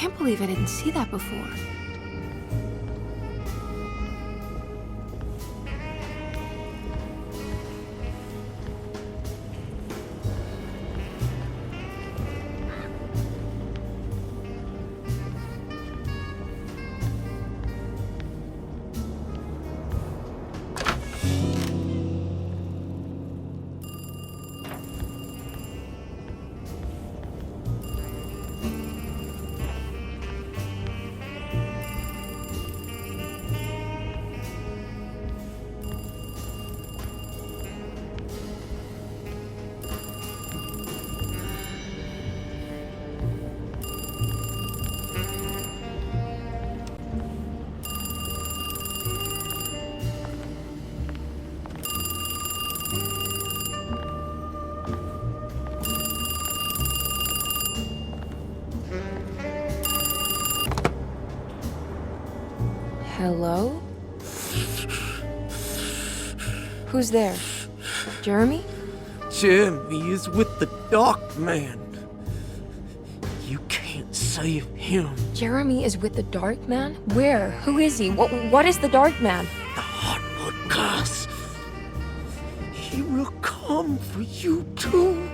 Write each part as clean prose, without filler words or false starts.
can't believe I didn't see that before. Hello? Who's there? Jeremy? Jeremy is with the Dark Man. You can't save him. Jeremy is with the Dark Man? Where? Who is he? What is the Dark Man? The Hotwood curse. He will come for you too.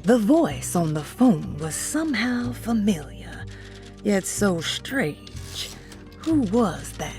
The voice on the phone was somehow familiar, yet so strange. Who was that?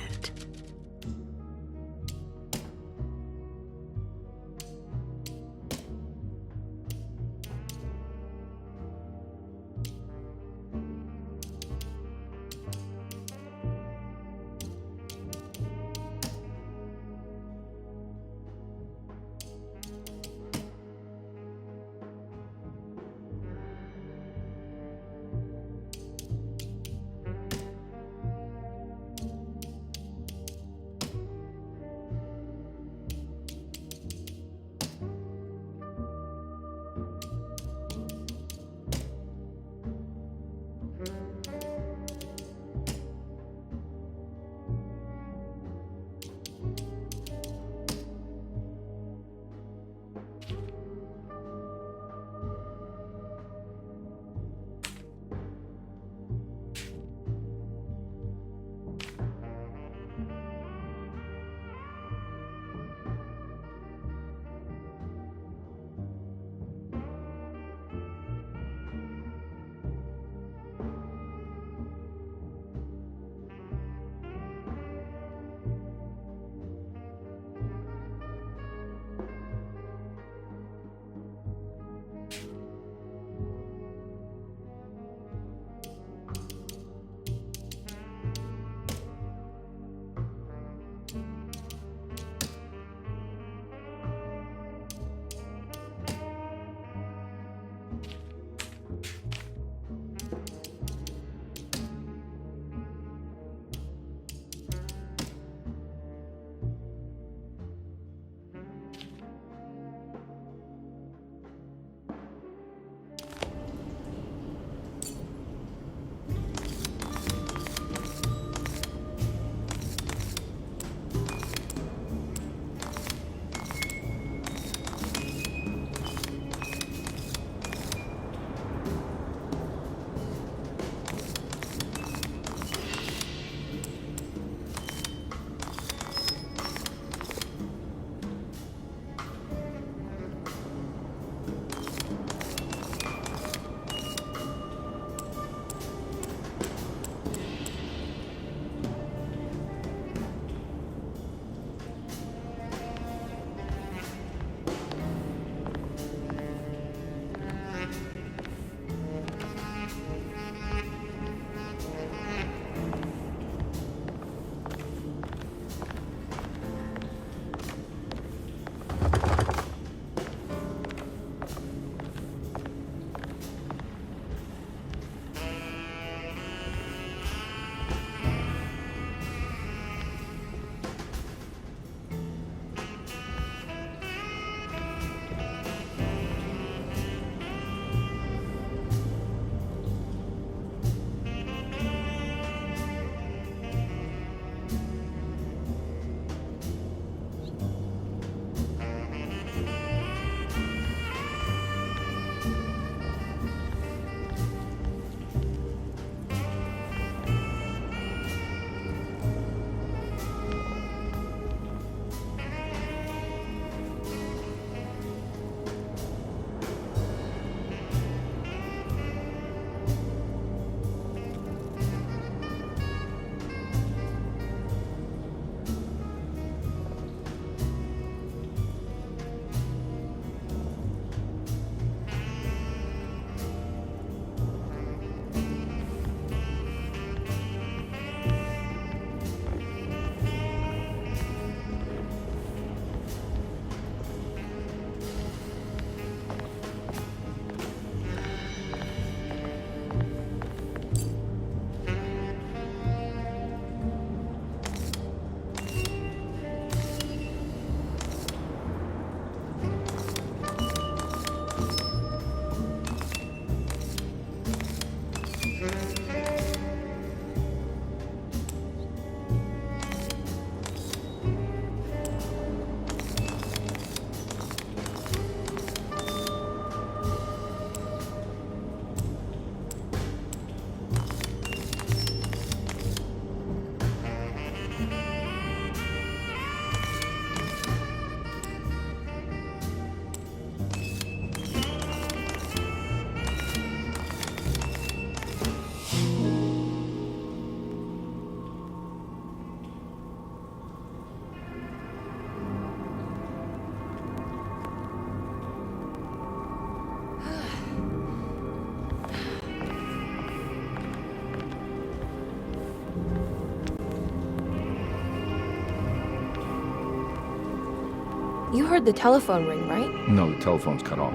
You heard the telephone ring, right? No, the telephone's cut off.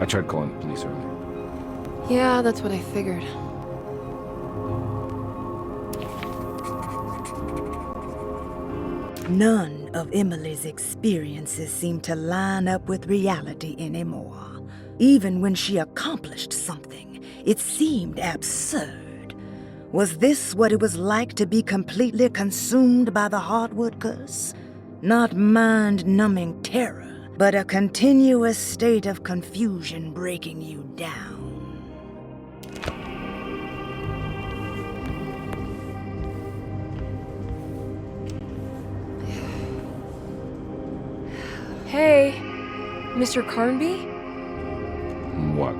I tried calling the police earlier. Yeah, that's what I figured. None of Emily's experiences seemed to line up with reality anymore. Even when she accomplished something, it seemed absurd. Was this what it was like to be completely consumed by the hardwood curse? Not mind-numbing terror, but a continuous state of confusion breaking you down. Hey, Mr. Carnby? What?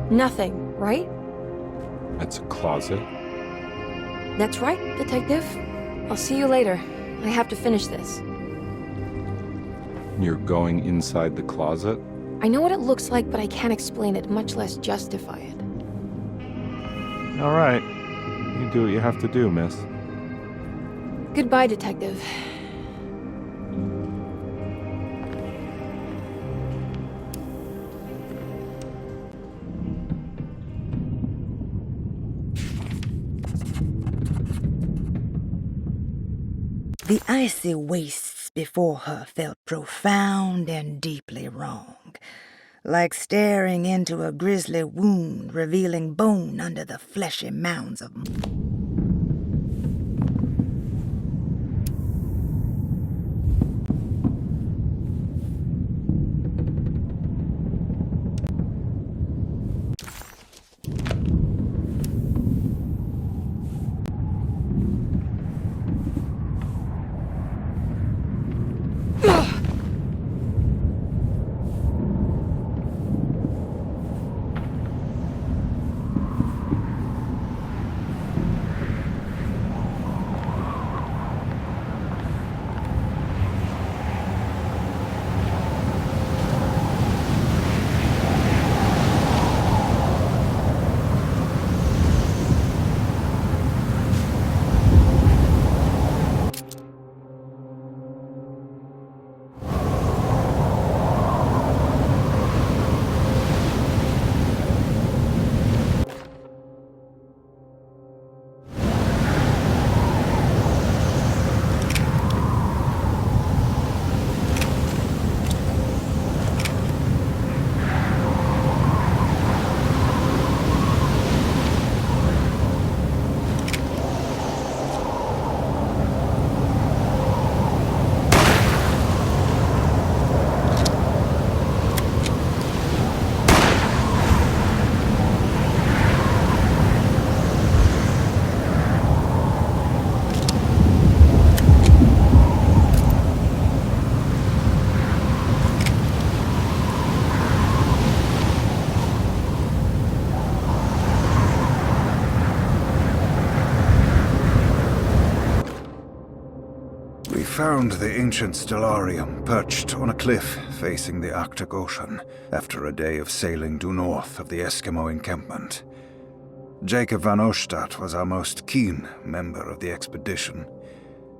Nothing, right? It's a closet? That's right, Detective. I'll see you later. I have to finish this. You're going inside the closet? I know what it looks like, but I can't explain it, much less justify it. All right. You do what you have to do, miss. Goodbye, Detective. The icy wastes before her felt profound and deeply wrong, like staring into a grisly wound revealing bone under the fleshy mounds of... Found the ancient stellarium perched on a cliff facing the Arctic Ocean after a day of sailing due north of the Eskimo encampment. Jacob van Oostad was our most keen member of the expedition.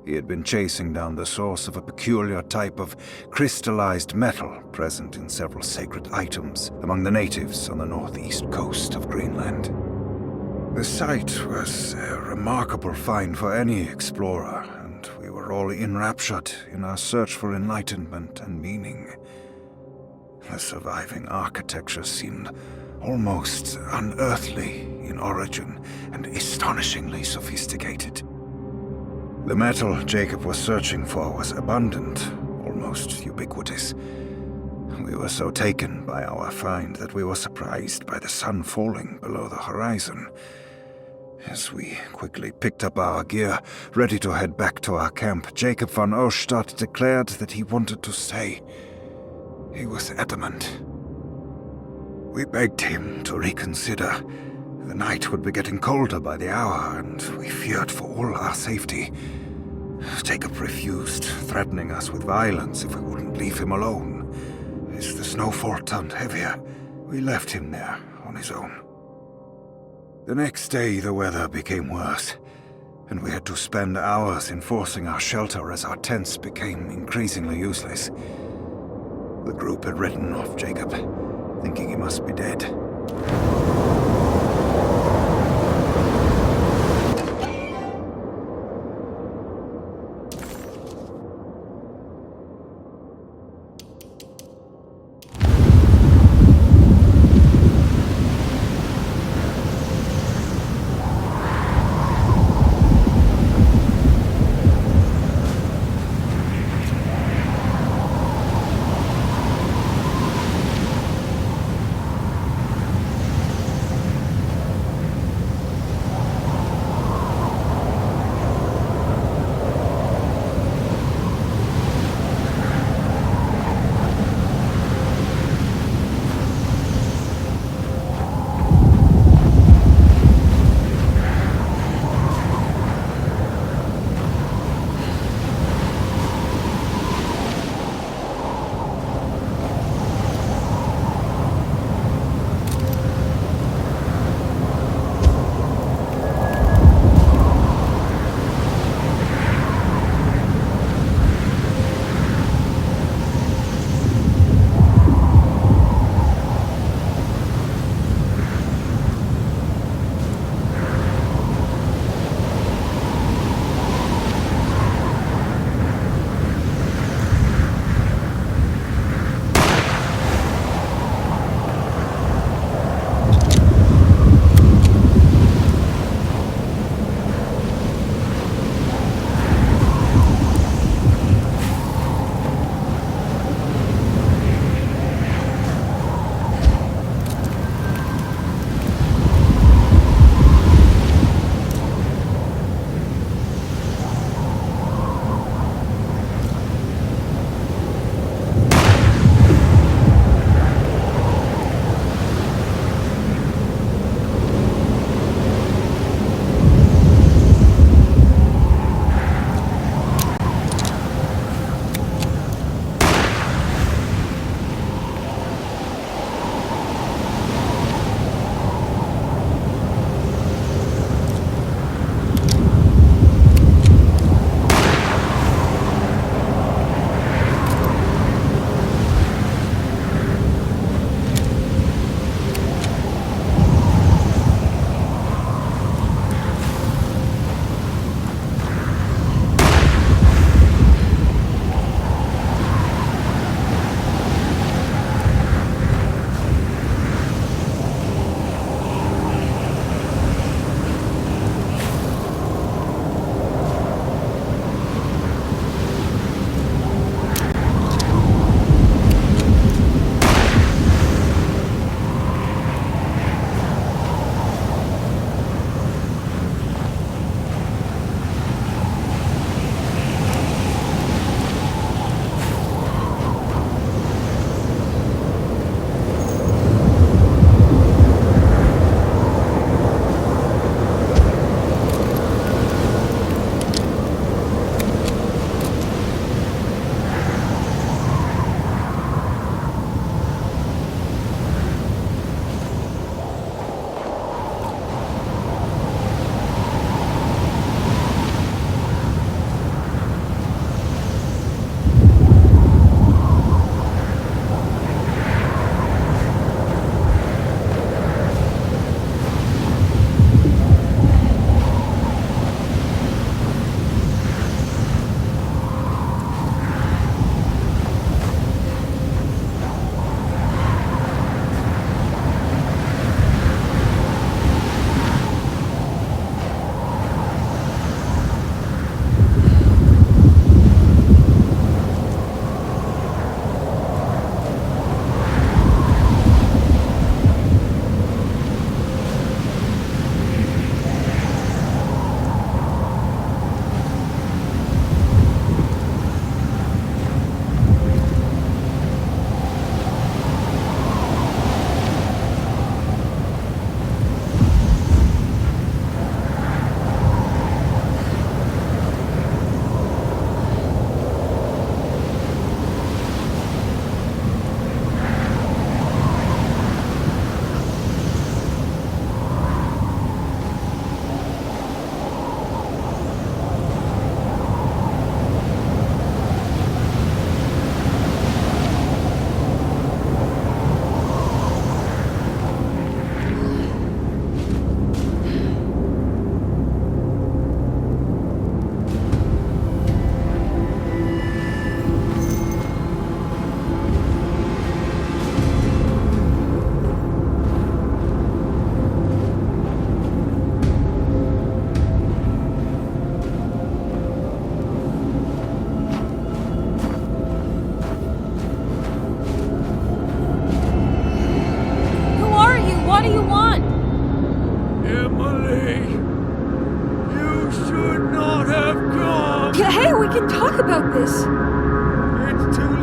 He had been chasing down the source of a peculiar type of crystallized metal present in several sacred items among the natives on the northeast coast of Greenland. The site was a remarkable find for any explorer, we were all enraptured in our search for enlightenment and meaning. The surviving architecture seemed almost unearthly in origin and astonishingly sophisticated. The metal Jacob was searching for was abundant, almost ubiquitous. We were so taken by our find that we were surprised by the sun falling below the horizon. As we quickly picked up our gear, ready to head back to our camp, Jacob van Oostad declared that he wanted to stay. He was adamant. We begged him to reconsider. The night would be getting colder by the hour, and we feared for all our safety. Jacob refused, threatening us with violence if we wouldn't leave him alone. As the snowfall turned heavier, we left him there on his own. The next day, the weather became worse. and we had to spend hours enforcing our shelter as our tents became increasingly useless. The group had written off Jacob, thinking he must be dead.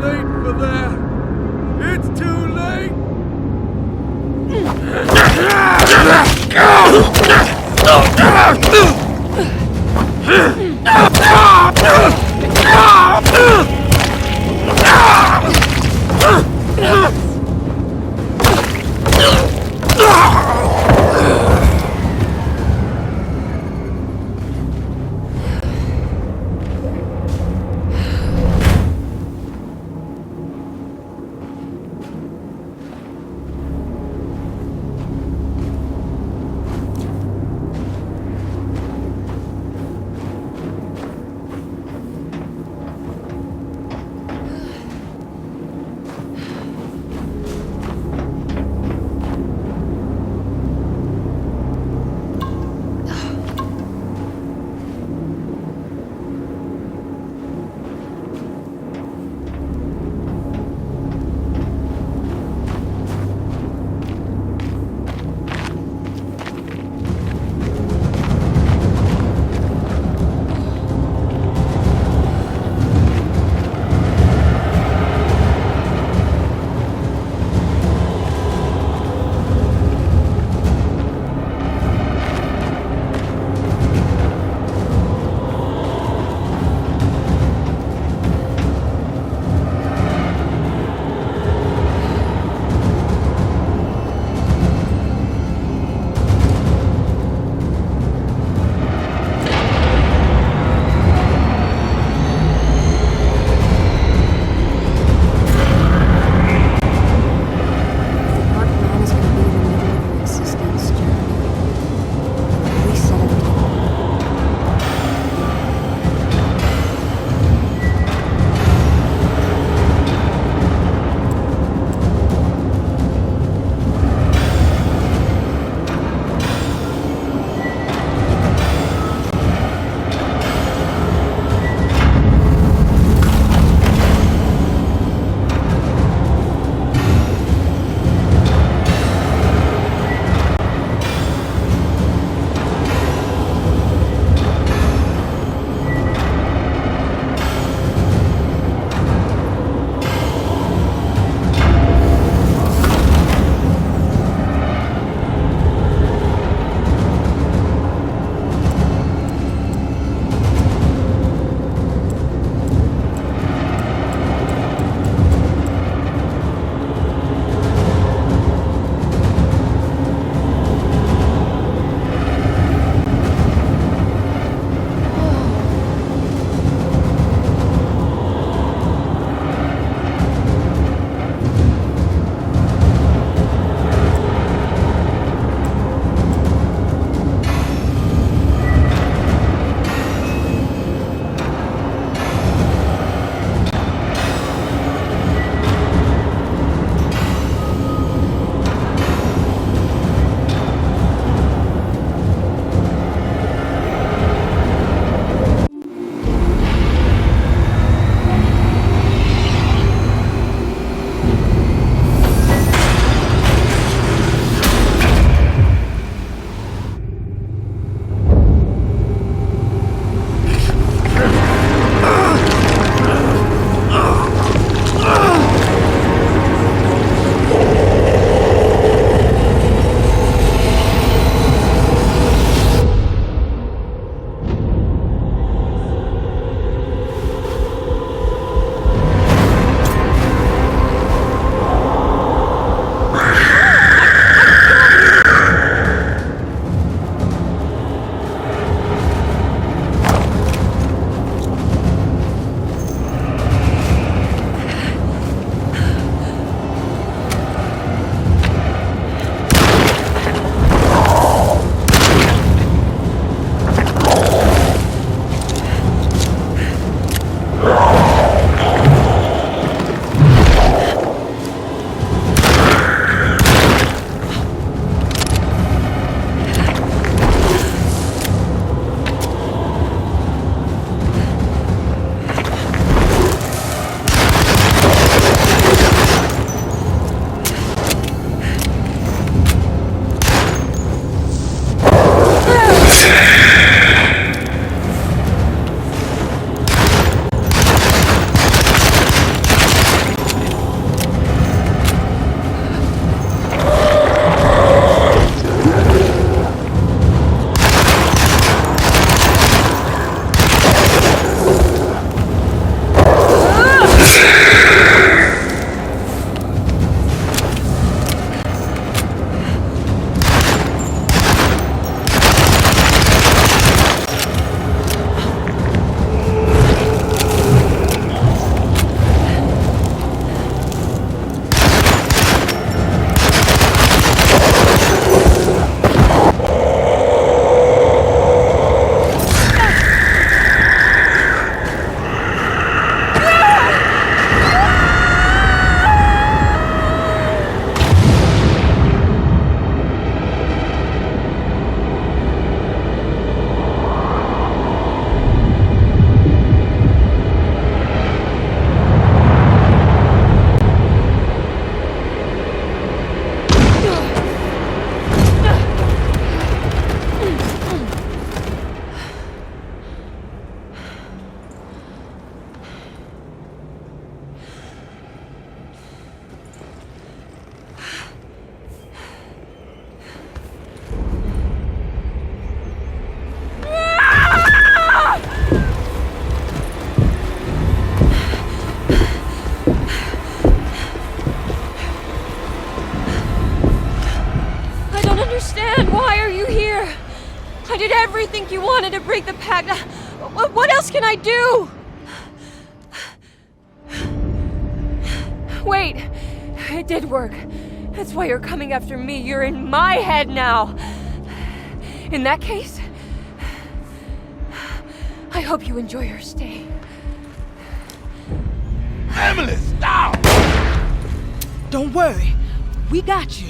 late for that. It's too late. I did everything you wanted to break the pact. What else can I do? Wait, it did work. That's why you're coming after me. You're in my head now. In that case, I hope you enjoy your stay. Emily, stop! Don't worry, we got you.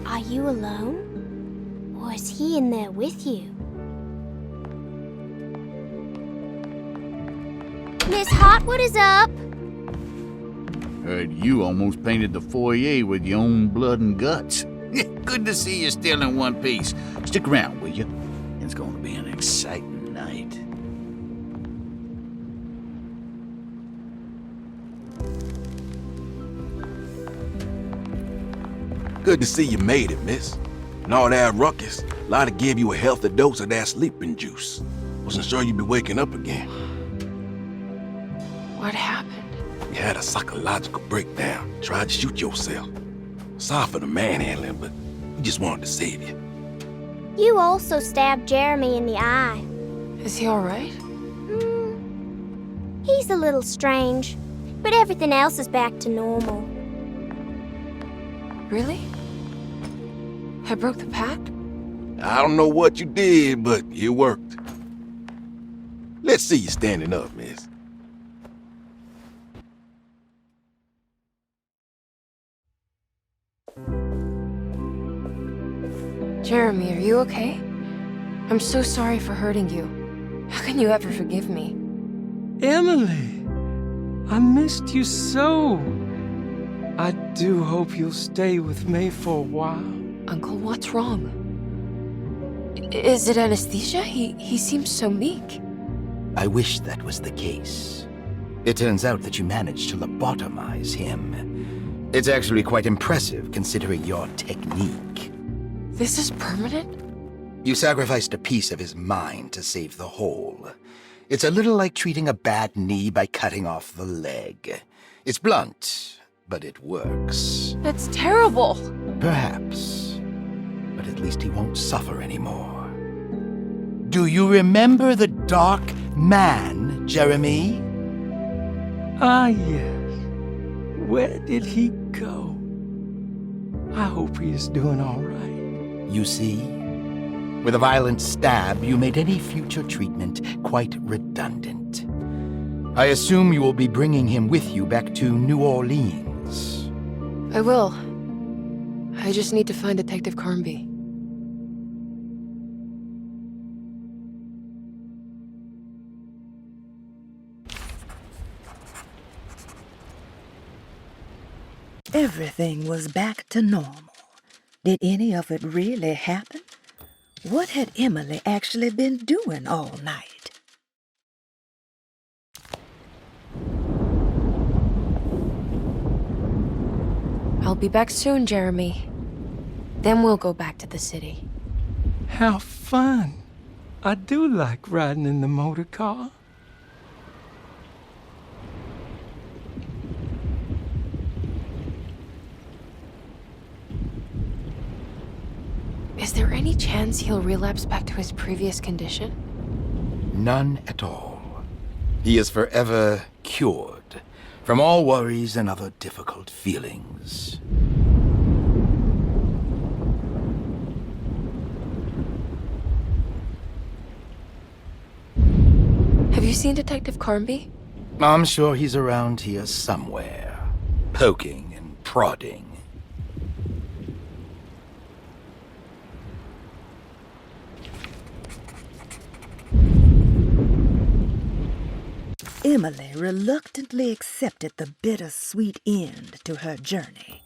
Are you alone? Or is he in there with you? Miss Hot, what is up? Heard you almost painted the foyer with your own blood and guts. Good to see you still in one piece. Stick around, will you? It's going to be an exciting night. Good to see you made it, miss. And all that ruckus, Lotta gave you a healthy dose of that sleeping juice. Wasn't sure you'd be waking up again. What happened? You had a psychological breakdown. Tried to shoot yourself. Sorry for the manhandling, but we just wanted to save you. You also stabbed Jeremy in the eye. Is he alright? He's a little strange, but everything else is back to normal. Really? I broke the pact? I don't know what you did, but it worked. Let's see you standing up, miss. Jeremy, are you okay? I'm so sorry for hurting you. How can you ever forgive me? Emily, I missed you so. I do hope you'll stay with me for a while. Uncle, what's wrong? Is it anesthesia? He seems so meek. I wish that was the case. It turns out that you managed to lobotomize him. It's actually quite impressive considering your technique. This is permanent? You sacrificed a piece of his mind to save the whole. It's a little like treating a bad knee by cutting off the leg. It's blunt, but it works. That's terrible. Perhaps. But at least he won't suffer anymore. Do you remember the Dark Man, Jeremy? Ah, yes. Where did he go? I hope he is doing all right. You see? With a violent stab, you made any future treatment quite redundant. I assume you will be bringing him with you back to New Orleans. I will. I just need to find Detective Carnby. Everything was back to normal. Did any of it really happen? What had Emily actually been doing all night? I'll be back soon, Jeremy. Then we'll go back to the city. How fun. I do like riding in the motor car. Is there any chance he'll relapse back to his previous condition? None at all. He is forever cured from all worries and other difficult feelings. Have you seen Detective Carnby? I'm sure he's around here somewhere, poking and prodding. Emily reluctantly accepted the bittersweet end to her journey.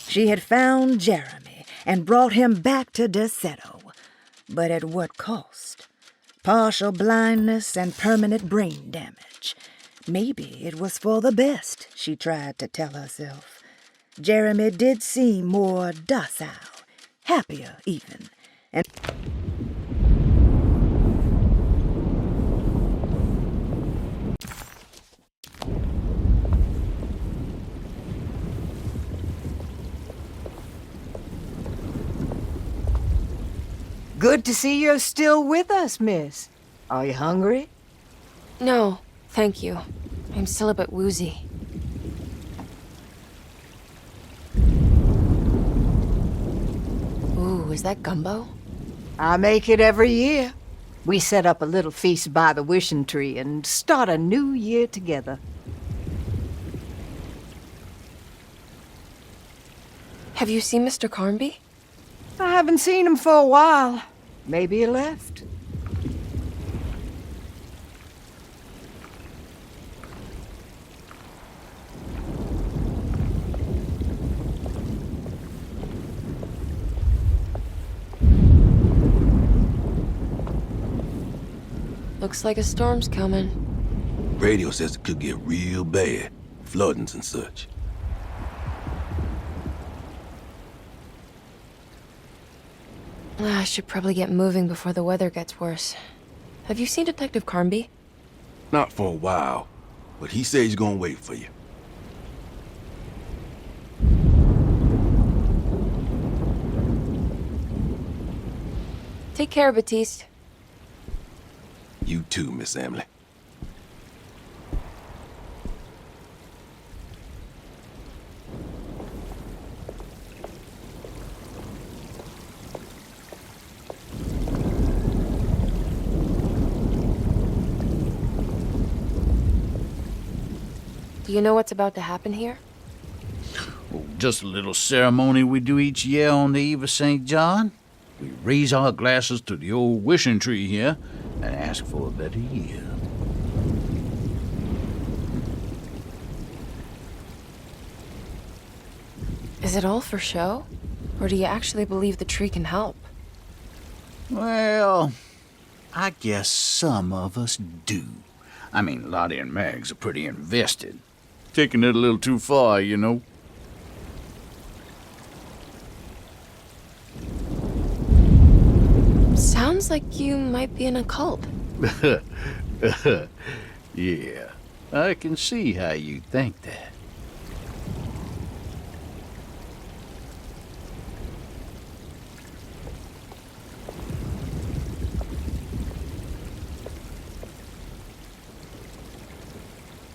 She had found Jeremy and brought him back to Deseto, but at what cost? Partial blindness and permanent brain damage. Maybe it was for the best, she tried to tell herself. Jeremy did seem more docile, happier even, and... Good to see you're still with us, miss. Are you hungry? No, thank you. I'm still a bit woozy. Ooh, is that gumbo? I make it every year. We set up a little feast by the wishing tree and start a new year together. Have you seen Mr. Carnby? I haven't seen him for a while. Maybe he left. Looks like a storm's coming. Radio says it could get real bad. Floodings and such. I should probably get moving before the weather gets worse. Have you seen Detective Carnby? Not for a while, but he says he's gonna wait for you. Take care, Batiste. You too, Miss Emily. Do you know what's about to happen here? Oh, just a little ceremony we do each year on the eve of St. John. We raise our glasses to the old wishing tree here and ask for a better year. Is it all for show? Or do you actually believe the tree can help? Well, I guess some of us do. I mean, Lottie and Mags are pretty invested. Taking it a little too far, you know. Sounds like you might be in a cult. Yeah, I can see how you think that.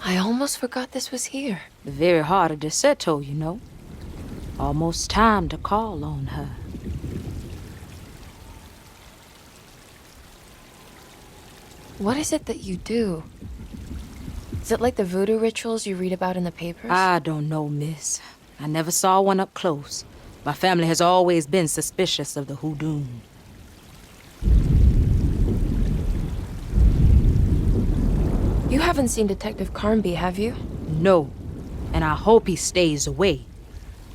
I almost forgot this was here. The very heart of Deseto, you know. Almost time to call on her. What is it that you do? Is it like the voodoo rituals you read about in the papers? I don't know, miss. I never saw one up close. My family has always been suspicious of the hoodoo. You haven't seen Detective Carnby, have you? No, and I hope he stays away.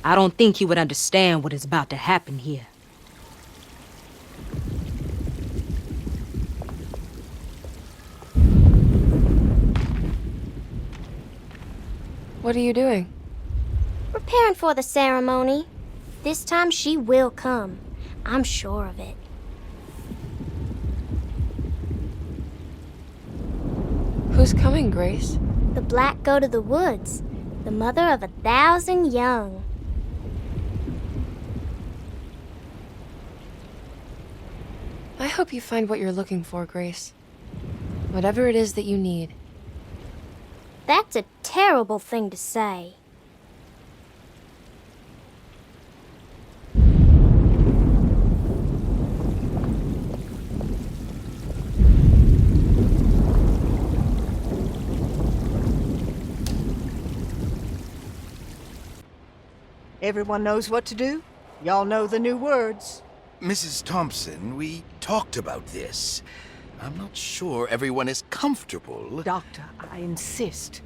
I don't think he would understand what is about to happen here. What are you doing? Preparing for the ceremony. This time she will come. I'm sure of it. Who's coming, Grace? The black go to the woods. The mother of 1,000 young. I hope you find what you're looking for, Grace. Whatever it is that you need. That's a terrible thing to say. Everyone knows what to do? Y'all know the new words. Mrs. Thompson, we talked about this. I'm not sure everyone is comfortable. Doctor, I insist.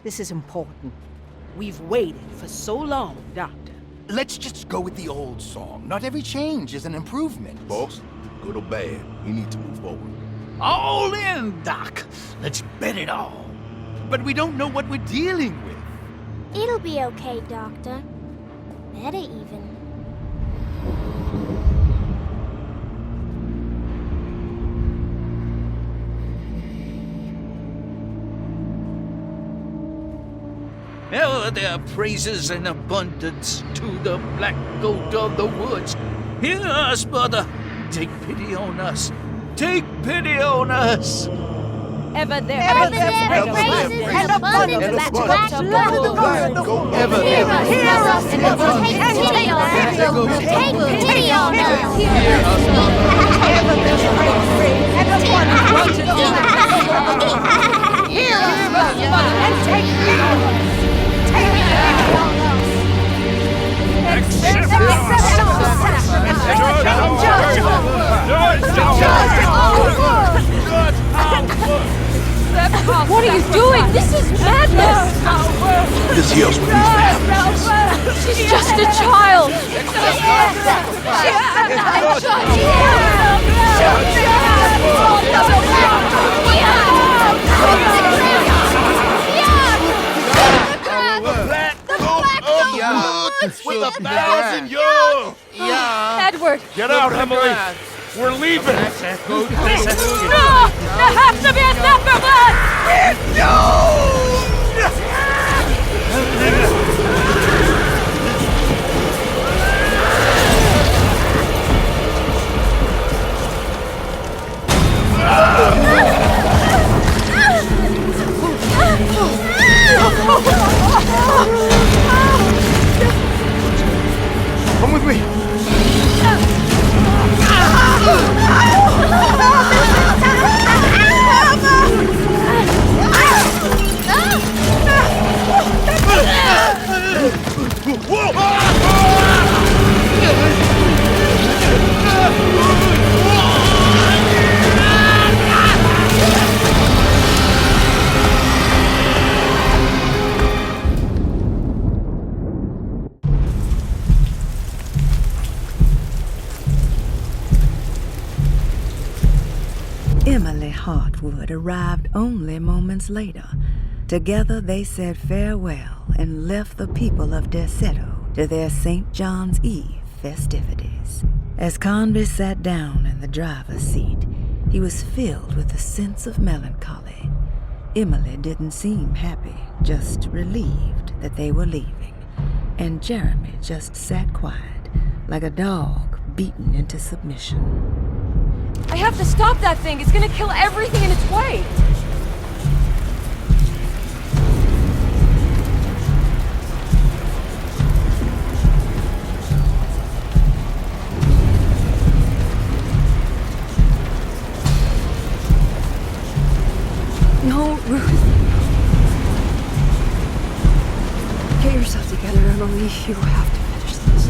This is important. We've waited for so long, Doctor. Let's just go with the old song. Not every change is an improvement. Boss, good or bad, we need to move forward. All in, Doc. Let's bet it all. But we don't know what we're dealing with. It'll be okay, Doctor. Better even. Hell, there are praises in abundance to the black goat of the woods. Hear us, brother. Take pity on us. Take pity on us. Ever there, Ever there, praises and abundance black go to the woods. Ever Hear there. us and take pity on us. Take pity on us. Hear us, Ever there's praise and abundance Hear us, and take pity on us. Take pity on us. Accept What are you doing? This is madness! This here's what these families. She's just a child! With 1,000 young! Edward! Get out, Emily! We're leaving! No! There has to be a separate one! Come with me. Emily Hartwood arrived only moments later. Together they said farewell and left the people of Derceto to their St. John's Eve festivities. As Conby sat down in the driver's seat, he was filled with a sense of melancholy. Emily didn't seem happy, just relieved that they were leaving. And Jeremy just sat quiet, like a dog beaten into submission. I have to stop that thing! It's gonna kill everything in its way! No, Ruth. Get yourself together, Emily. You have to finish this.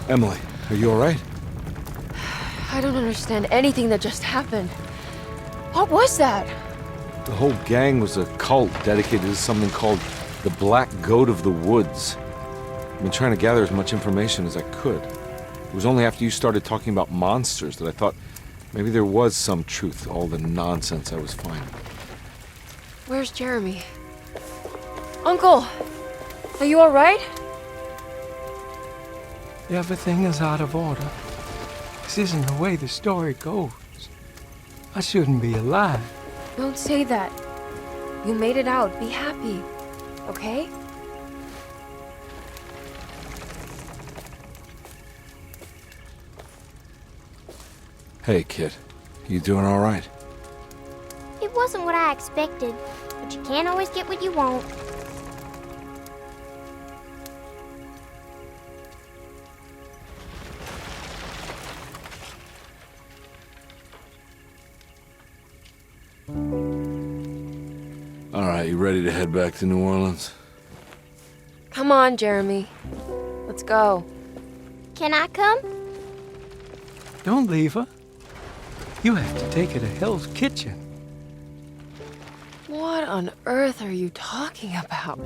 Emily, are you alright? I don't understand anything that just happened. What was that? The whole gang was a cult dedicated to something called the Black Goat of the Woods. I've been trying to gather as much information as I could. It was only after you started talking about monsters that I thought maybe there was some truth to all the nonsense I was finding. Where's Jeremy? Uncle! Are you alright? Everything is out of order. This isn't the way the story goes. I shouldn't be alive. Don't say that. You made it out. Be happy. Okay? Hey, kid. You doing alright? It wasn't what I expected, but you can't always get what you want. Alright, you ready to head back to New Orleans? Come on, Jeremy. Let's go. Can I come? Don't leave her. You have to take her to Hell's Kitchen. What on earth are you talking about?